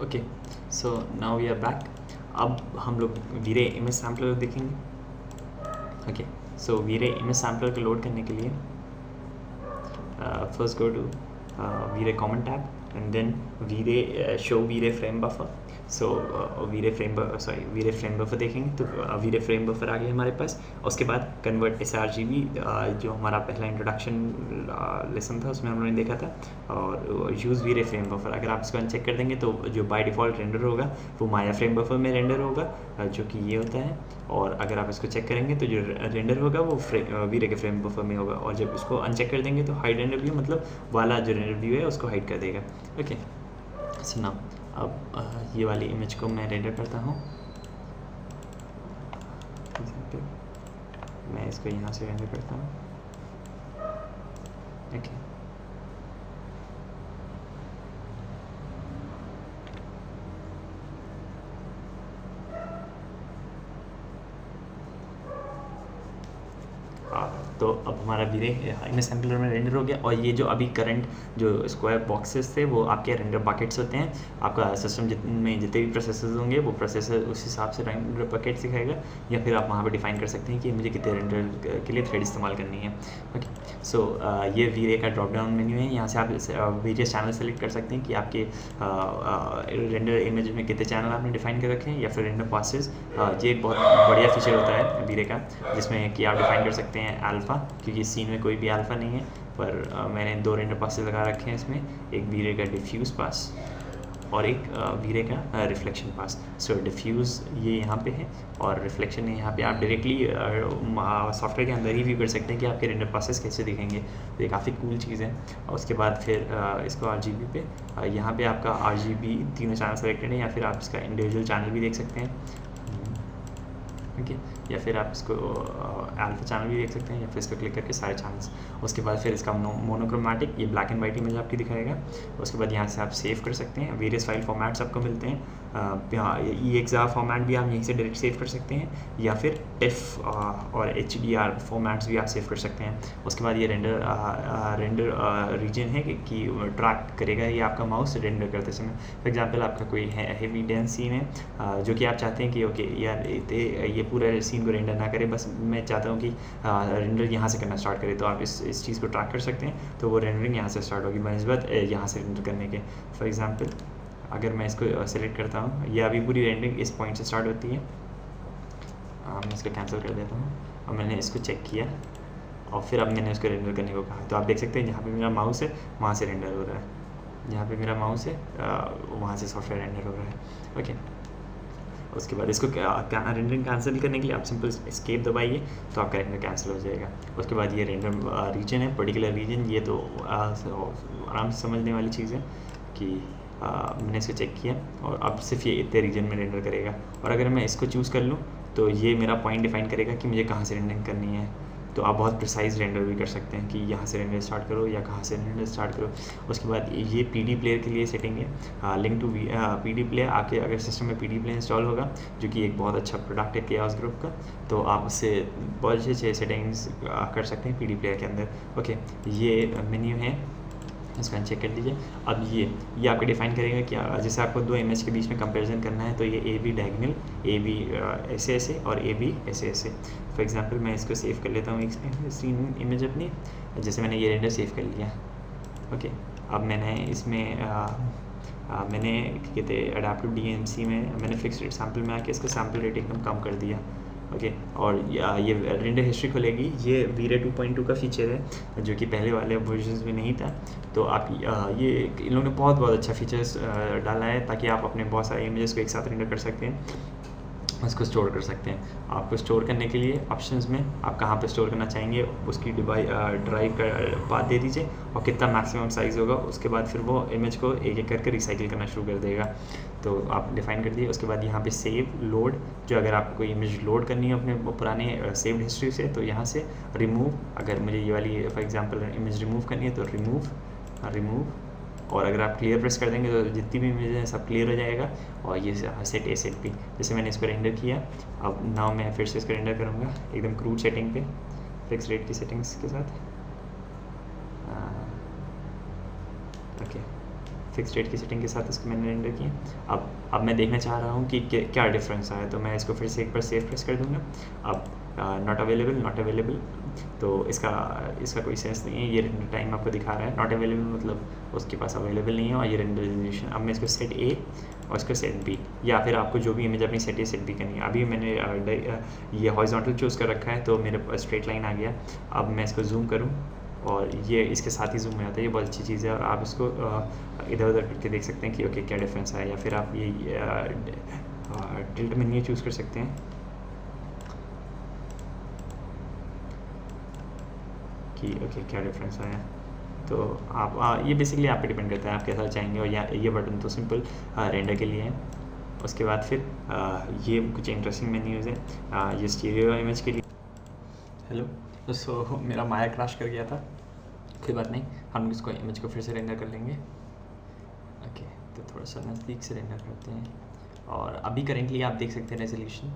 Okay, so now we are back. अब हम लोग वीरे इमेज सैम्पलर देखेंगे। Okay, so VRay image sampler को लोड करने के लिए first go to VRay common tab and then VRay show VRay frame buffer. So VRay frame buffer देखेंगे तो वीरे फ्रेम बफर आ गया हमारे पास। उसके बाद कन्वर्ट sRGB, जो हमारा पहला इंट्रोडक्शन लेसन था उसमें हमने देखा था, और यूज़ वीरे फ्रेम बफर। अगर आप इसको अनचेक कर देंगे तो जो बाय डिफ़ॉल्ट रेंडर होगा वो माया फ्रेम बफर में रेंडर होगा, जो कि ये होता है। और अगर आप इसको चेक करेंगे तो जो रेंडर होगा वो वीरे के फ्रेम बफर में होगा, और जब इसको अनचेक कर देंगे तो हाइड रेंडर व्यू मतलब वाला जो रेंडर व्यू है उसको हाइड कर देगा। ओके, सो नाउ अब ये वाली इमेज को मैं रेंडर करता हूँ। मैं इसको यहाँ से रेंडर करता हूँ। ओके, तो अब हमारा वीरे इमेज सैम्पलर में रेंडर हो गया। और ये जो अभी करंट जो स्क्वायर बॉक्सेस थे वो आपके रेंडर बकेट्स होते हैं। आपका सिस्टम में जितने भी प्रोसेसर्स होंगे वो प्रोसेसर उस हिसाब से रेंडर बकेट सिखाएगा, या फिर आप वहाँ पे डिफाइन कर सकते हैं कि मुझे कितने रेंडर के लिए थ्रेड इस्तेमाल करनी है। ओके, सो ये वीरे का ड्रॉप डाउन मेन्यू है। यहाँ से आप वेरियस चैनल सेलेक्ट कर सकते हैं कि आपके रेंडर इमेज में कितने चैनल आपने डिफाइन कर रखे हैं, या फिर रेंडर पासेस। ये एक बहुत बढ़िया फीचर होता है वीरे का, जिसमें कि आप डिफाइन कर सकते हैं अल्फ़ा, क्योंकि इस सीन में कोई भी अल्फ़ा नहीं है, पर मैंने 2 रेंडर पासेस लगा रखे हैं इसमें, एक वीरे का डिफ्यूज़ पास और एक वीरे का रिफ्लेक्शन पास। सो डिफ्यूज़ ये यहाँ पे है और रिफ्लेक्शन है यहाँ पे। आप डायरेक्टली सॉफ्टवेयर के अंदर ही व्यू कर सकते हैं कि आपके रेंडर पासेस कैसे दिखेंगे, तो ये काफ़ी कूल चीज़ है। और उसके बाद फिर इसको RGB पे यहाँ पे आपका RGB तीनों चैनल सेलेक्टेड है, या फिर आप इसका इंडिविजुअल चैनल भी देख सकते हैं। ओके, या फिर आप इसको अल्फा चैनल भी देख सकते हैं, या फिर इसको क्लिक करके सारे चैनल्स। उसके बाद फिर इसका मोनोक्रोमेटिक, ये ब्लैक एंड वाइट इमेज आपकी दिखाएगा। उसके बाद यहाँ से आप सेव कर सकते हैं। वेरियस फाइल फॉर्मेट्स आपको मिलते हैं। EXR फॉर्मेट भी आप यहीं से डायरेक्ट सेव कर सकते हैं, या फिर TIFF और HDR फॉर्मेट्स भी आप सेव कर सकते हैं। उसके बाद ये रेंडर रीजन है कि ट्रैक करेगा ये आपका माउस रेंडर करते समय। फॉर एग्जांपल आपका कोई हेवी डेंस सीन है जो कि आप चाहते हैं कि ओके यार ये पूरा सीन को रेंडर ना करे, बस मैं चाहता हूँ कि रेंडर यहाँ से करना स्टार्ट करे, तो आप इस चीज़ को ट्रैक कर सकते हैं। तो वो रेंडरिंग यहाँ से स्टार्ट होगी बनस्बत यहाँ से रेंडर करने के। फॉर एग्जांपल अगर मैं इसको सेलेक्ट करता हूँ, ये अभी पूरी रेंडरिंग इस पॉइंट से स्टार्ट होती है। मैं इसको कैंसिल कर देता हूँ, और मैंने इसको चेक किया और फिर अब मैंने इसको रेंडर करने को कहा। तो आप देख सकते हैं जहाँ पे मेरा माउस है वहाँ से रेंडर हो रहा है, जहाँ पे मेरा माउस है वहाँ से सॉफ्टवेयर रेंडर हो रहा है। ओके, उसके बाद इसको रेंडरिंग कैंसिल करने के लिए आप सिंपल एस्केप दबाइए तो आपका रेंडर कैंसिल हो जाएगा। उसके बाद ये रेंडर रीजन है, पर्टिकुलर रीजन, ये तो आराम से समझने वाली चीज़ है कि मैंने इसको चेक किया और अब सिर्फ ये इतने रीजन में रेंडर करेगा। और अगर मैं इसको चूज़ कर लूँ तो ये मेरा पॉइंट डिफाइन करेगा कि मुझे कहाँ से रेंडरिंग करनी है। तो आप बहुत प्रिसाइज रेंडर भी कर सकते हैं कि यहाँ से रेंडर स्टार्ट करो या कहाँ से रेंडर स्टार्ट करो। उसके बाद ये PD प्लेयर के लिए सेटिंग है, लिंक टू PD प्लेयर। आपके अगर सिस्टम में PD प्लेयर इंस्टॉल होगा, जो कि एक बहुत अच्छा प्रोडक्ट है केओस ग्रुप का, तो आप उससे बहुत अच्छे सेटिंग्स कर सकते हैं PD प्लेयर के अंदर। ओके, ये मेन्यू है, इसको अनचेक कर दीजिए। अब ये आपको डिफाइन करेगा कि जैसे आपको 2 इमेज के बीच में कंपैरिजन करना है, तो ये AB डायगोनल, AB ऐसे और AB ऐसे। फॉर एग्जांपल मैं इसको सेव कर लेता हूँ एक इमेज अपनी, जैसे मैंने ये रेंडर सेव कर लिया। ओके, अब मैंने इसमें मैंने कहते अडेप्टिव DMC में मैंने फिक्स रेट सैम्पल में आके इसका सैम्पल रेट एकदम कम कर दिया। ओके, और ये रेंडर हिस्ट्री खुलेगी। ये वीरे 2.2 का फीचर है जो कि पहले वाले वर्जन्स में नहीं था। तो आप ये इन लोगों ने बहुत अच्छा फीचर्स डाला है ताकि आप अपने बहुत सारे इमेजेस को एक साथ रेंडर कर सकते हैं, उसको स्टोर कर सकते हैं। आपको स्टोर करने के लिए ऑप्शंस में आप कहाँ पे स्टोर करना चाहेंगे उसकी ड्राइव का बात दे दीजिए और कितना मैक्सिमम साइज़ होगा। उसके बाद फिर वो इमेज को एक एक करके रिसाइकिल करना शुरू कर देगा। तो आप डिफाइन कर दिए। उसके बाद यहाँ पे सेव लोड, जो अगर आपको कोई इमेज लोड करनी है अपने पुराने सेव्ड हिस्ट्री से, तो यहाँ से रिमूव, अगर मुझे ये वाली फॉर एग्जांपल इमेज रिमूव करनी है तो रिमूव, और अगर आप क्लियर प्रेस कर देंगे तो जितनी भी इमेज है सब क्लियर हो जाएगा। और ये सेट ए सेट बी, जैसे मैंने इसको रेंडर किया, अब नाउ मैं फिर से इसको रेंडर करूँगा एकदम क्रूड सेटिंग पे, फिक्स रेट की सेटिंग्स के साथ। ओके, फिक्स रेट की सेटिंग के साथ इसको मैंने रेंडर किया। अब मैं देखना चाह रहा हूँ कि क्या डिफरेंस आया, तो मैं इसको फिर से एक बार सेव प्रेस कर दूँगा। अब नॉट अवेलेबल, तो इसका कोई सेंस नहीं है। ये रेंडर टाइम आपको दिखा रहा है, नॉट अवेलेबल मतलब उसके पास अवेलेबल नहीं है, और ये रेंडर रेजोल्यूशन। अब मैं इसको सेट ए और इसको सेट बी, या फिर आपको जो भी इमेज अपनी सेट ए सेट बी करनी है। अभी मैंने ये हॉरिजॉन्टल चूज़ कर रखा है, तो मेरे स्ट्रेट लाइन आ गया। अब मैं इसको जूम करूँ और ये इसके साथ ही जूम हो जाता है। ये बहुत अच्छी चीज़ है, और आप इसको इधर उधर करके देख सकते हैं कि ओके क्या डिफरेंस है, या फिर आप ये टिल्ट मेन्यू चूज़ कर सकते हैं कि ओके क्या डिफरेंस आया। तो आप ये बेसिकली आप पे डिपेंड करता है आप कैसा चाहेंगे। और ये बटन तो सिंपल रेंडर के लिए है। उसके बाद फिर ये कुछ इंटरेस्टिंग मेन्यूज़ हैं, ये स्टीरियो इमेज के लिए। हेलो, सो मेरा माया क्रैश कर गया था, कोई बात नहीं, हम इसको इमेज को फिर से रेंडर कर लेंगे। ओके, तो थोड़ा सा नज़दीक से रेंडर करते हैं। और अभी करेंटली आप देख सकते हैं रेजोल्यूशन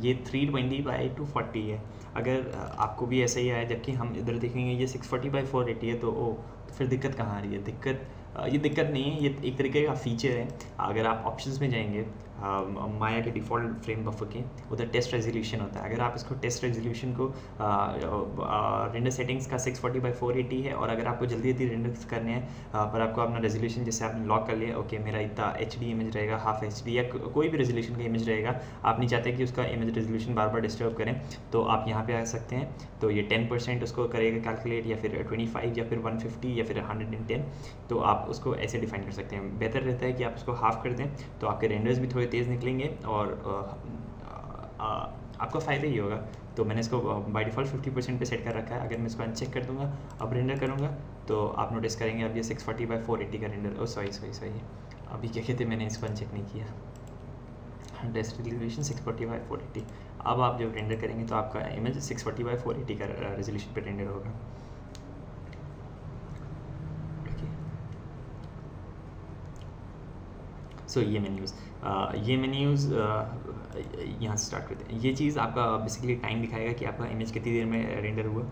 ये 320x240 है। अगर आपको भी ऐसा ही आया, जबकि हम इधर देखेंगे ये 640x480 है, तो फिर दिक्कत कहाँ आ रही है? ये दिक्कत नहीं है, ये एक तरीके का फीचर है। अगर आप ऑप्शंस में जाएंगे माया के डिफ़ॉल्ट फ्रेम बफर के, उधर टेस्ट रेजोल्यूशन होता है। अगर आप इसको टेस्ट रेजोल्यूशन को रेंडर सेटिंग्स का 640x480 है, और अगर आपको जल्दी जल्दी रेंडर करने हैं पर आपको अपना रेजोल्यूशन जैसे आपने लॉक कर लिया, ओके मेरा इतना HD इमेज रहेगा, हाफ HD या कोई भी रेजोल्यूशन का इमेज रहेगा, आप नहीं चाहते कि उसका इमेज रेजोल्यूशन बार बार डिस्टर्ब करें, तो आप यहाँ पे आ सकते हैं। तो ये 10% उसको करेगा कैलकुलेट, या फिर 25, या फिर 150, या फिर 110। तो आप उसको ऐसे डिफाइन कर सकते हैं। बेहतर रहता है कि आप उसको हाफ कर दें, तो आपके रेंडर्स भी थोड़े तेज़ निकलेंगे, और आपका फ़ायदा ही होगा। तो मैंने इसको बाय डिफ़ॉल्ट 50% पे सेट कर रखा है। अगर मैं इसको अनचेक कर दूंगा, अब रेंडर करूँगा, तो आप नोटिस करेंगे अब ये 640x480 का रेंडर, सॉरी अभी क्या कहते हैं, मैंने इसको अनचेक नहीं किया। Test resolution 640x480। अब आप जब रेंडर करेंगे तो आपका इमेज 640x480 का रेजोल्यूशन पे रेंडर होगा। सो ये मेन्यूज़ यहाँ से स्टार्ट करते हैं। ये चीज़ आपका बेसिकली टाइम दिखाएगा कि आपका इमेज कितनी देर में रेंडर हुआ,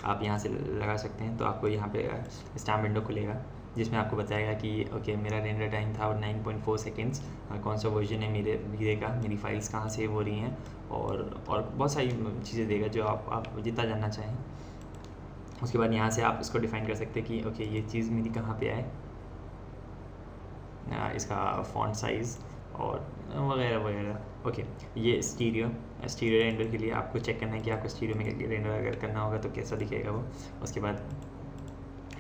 आप यहाँ से लगा सकते हैं। तो आपको यहाँ पे स्टैम्प विंडो खुलेगा, जिसमें आपको बताएगा कि ओके मेरा रेंडर टाइम था 9.4 सेकेंड्स, कौन सा वर्जन है मेरे वीडियो का, मेरी फाइल्स कहाँ सेव हो रही हैं, और बहुत सारी चीज़ें देगा जो आप जितना जानना चाहें। उसके बाद यहाँ से आप इसको डिफ़ाइन कर सकते हैं कि ओके ये चीज़ मेरी कहाँ पे आए, इसका फ़ॉन्ट साइज़ और वगैरह वगैरह। ओके, ये स्टीरियो रेंडर के लिए आपको चेक करना है कि आपको स्टीरियो में रेंडर अगर करना होगा तो कैसा दिखेगा वो। उसके बाद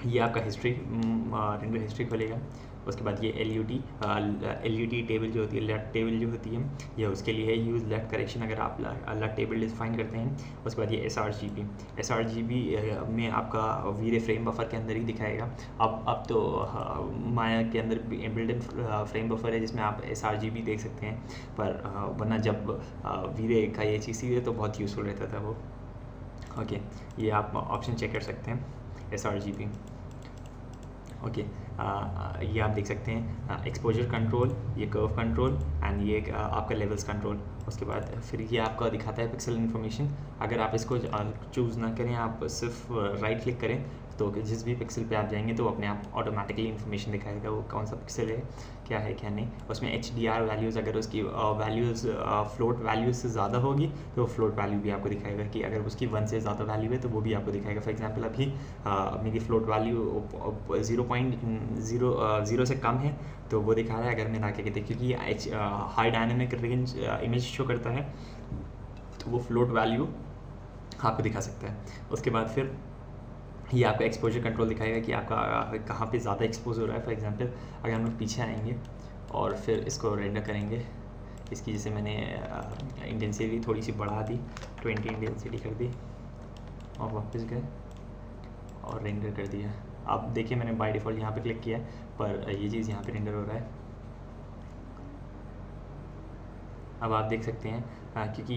ये आपका रेंडर हिस्ट्री खोलेगा। उसके बाद ये LUT टेबल जो होती है, लेफ्ट टेबल जो होती है, ये उसके लिए है, यूज़ लेफ्ट करेक्शन अगर आप लेफ्ट टेबल डिफाइन करते हैं। उसके बाद ये sRGB में आपका वीरे फ्रेम बफर के अंदर ही दिखाएगा। अब तो माया के अंदर बिल्ट इन फ्रेम बफर है, जिसमें आप sRGB देख सकते हैं, पर वरना जब वीरे का ये चीज़ थी तो बहुत यूज़फुल रहता था वो। ओके, ये आप ऑप्शन चेक कर सकते हैं, sRGB। ओके, ये आप देख सकते हैं एक्सपोजर कंट्रोल, ये कर्व कंट्रोल, एंड ये आपका लेवल्स कंट्रोल। उसके बाद फिर ये आपका दिखाता है पिक्सल इन्फॉर्मेशन। अगर आप इसको चूज़ ना करें, आप सिर्फ राइट क्लिक करें, तो जिस भी पिक्सल पे आप जाएंगे तो अपने आप ऑटोमेटिकली इन्फॉर्मेशन दिखाएगा वो कौन सा पिक्सल है, क्या है क्या नहीं। उसमें HDR वैल्यूज़, अगर उसकी वैल्यूज़ फ्लोट वैल्यूज़ से ज़्यादा होगी तो फ्लोट वैल्यू भी आपको दिखाएगा, कि अगर उसकी 1 से ज़्यादा वैल्यू है तो वो भी आपको दिखाएगा। फॉर एग्जांपल अभी मेरी फ्लोट वैल्यू 0.0 से कम है, तो वो दिखा रहा है। अगर मैं ना कहते, क्योंकि high dynamic range image show करता है, तो वो फ्लोट वैल्यू आपको दिखा सकता है। उसके बाद फिर ये आपका एक्सपोजर कंट्रोल दिखाएगा कि आपका कहाँ पे ज़्यादा एक्सपोज हो रहा है। फॉर एग्जांपल अगर हम लोग पीछे आएंगे और फिर इसको रेंडर करेंगे, इसकी जैसे मैंने इंटेंसिटी थोड़ी सी बढ़ा दी, 20 इंटेंसिटी कर दी, और वापस गए और रेंडर कर दिया। आप देखिए मैंने बाय डिफ़ॉल्ट यहाँ पे क्लिक किया, पर ये चीज़ यहाँ पे रेंडर हो रहा है। अब आप देख सकते हैं क्योंकि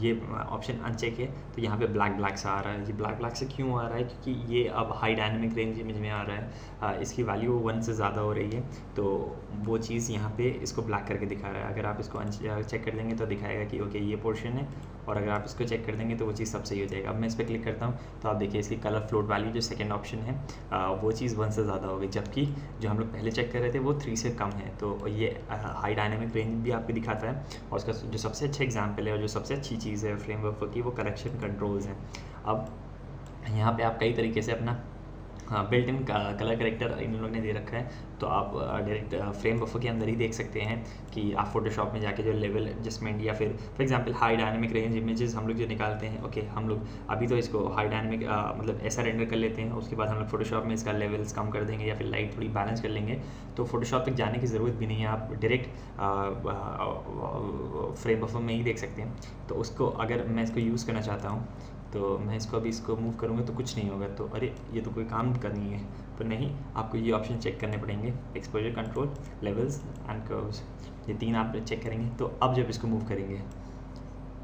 ये ऑप्शन अनचेक है तो यहाँ पे ब्लैक ब्लैक सा आ रहा है। ये ब्लैक ब्लैक से क्यों आ रहा है? क्योंकि ये अब हाई डायनेमिक रेंज इमेज में आ रहा है, इसकी वैल्यू 1 से ज़्यादा हो रही है, तो वो चीज़ यहाँ पे इसको ब्लैक करके दिखा रहा है। अगर आप इसको चेक कर देंगे तो दिखाएगा कि ओके ये पोर्शन है, और अगर आप इसको चेक कर देंगे तो वो चीज़ सब सही हो जाएगा। अब मैं इस पर क्लिक करता हूँ तो आप देखिए इसकी कलर फ्लोट वैल्यू जो सेकंड ऑप्शन है वो चीज़ 1 से ज़्यादा हो गई, जबकि जो हम लोग पहले चेक कर रहे थे वो 3 से कम है। तो ये हाई डायनेमिक रेंज भी आपको दिखाता है। और उसका जो सबसे अच्छा एग्जाम्पल है और जो सबसे अच्छी चीज़ है फ्रेमवर्क की, वो करेक्शन कंट्रोल्स हैं। अब यहाँ पे आप कई तरीके से अपना built in colour character in लोगों ने दे रखा है, तो आप डायरेक्ट फ्रेम बफर के अंदर ही देख सकते हैं कि आप फोटोशॉप में जाके जो लेवल एडजस्टमेंट या फिर for example high dynamic range images हम लोग जो निकालते हैं, ओके हम लोग अभी तो इसको हाई डायनेमिक मतलब ऐसा रेंडर कर लेते हैं, उसके बाद हम लोग फोटोशॉप में इसका लेवल्स कम कर देंगे या फिर लाइट थोड़ी बैलेंस कर लेंगे, तो फोटोशॉप तक जाने की ज़रूरत भी नहीं है, आप डायरेक्ट फ्रेम बफर में ही देख सकते हैं। तो उसको अगर मैं इसको यूज़ करना चाहता हूँ तो मैं इसको मूव करूँगा तो कुछ नहीं होगा, तो अरे ये तो कोई काम करनी है, तो नहीं, आपको ये ऑप्शन चेक करने पड़ेंगे, exposure control, levels and curves, ये 3 आप चेक करेंगे। तो अब जब इसको मूव करेंगे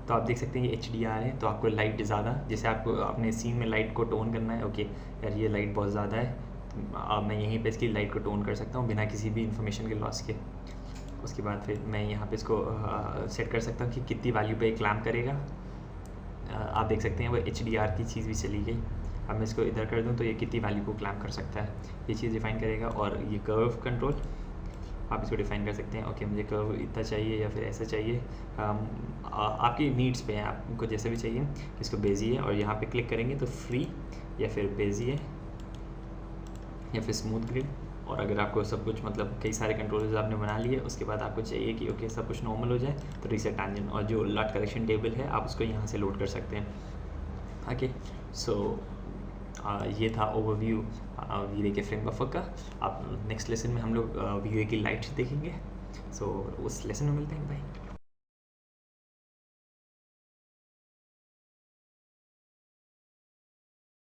तो आप देख सकते हैं ये HDR है, तो आपको लाइट ज़्यादा, जैसे आपको अपने सीन में लाइट को टोन करना है, ओके यार ये लाइट बहुत ज़्यादा है, तो अब मैं यहीं पे इसकी लाइट को टोन कर सकता हूँ बिना किसी भी इन्फॉर्मेशन के लॉस के। उसके बाद फिर मैं यहाँ पे इसको सेट कर सकता हूँ कि कितनी वैल्यू पे क्लैम्प करेगा। आप देख सकते हैं वो HDR की चीज़ भी चली गई। अब मैं इसको इधर कर दूं तो ये कितनी वैल्यू को क्लैम्प कर सकता है, ये चीज़ डिफ़ाइन करेगा। और ये कर्व कंट्रोल आप इसको डिफ़ाइन कर सकते हैं, ओके मुझे कर्व इतना चाहिए या फिर ऐसा चाहिए, आपकी नीड्स पे है, आपको जैसे भी चाहिए। इसको बेजिए और यहाँ पे क्लिक करेंगे तो फ्री या फिर बेजिए या फिर स्मूथ ग्रिड। और अगर आपको सब कुछ मतलब कई सारे कंट्रोलर्स आपने बना लिए, उसके बाद आपको चाहिए कि ओके सब कुछ नॉर्मल हो जाए, तो रीसेट टैंजेंट और जो लॉट करेक्शन टेबल है आप उसको यहाँ से लोड कर सकते हैं। ओके सो ये था ओवरव्यू वीडियो के फ्रेम बफर का। आप नेक्स्ट लेसन में हम लोग वीडियो की लाइट्स देखेंगे, सो उस लेसन में मिलते हैं, बाय।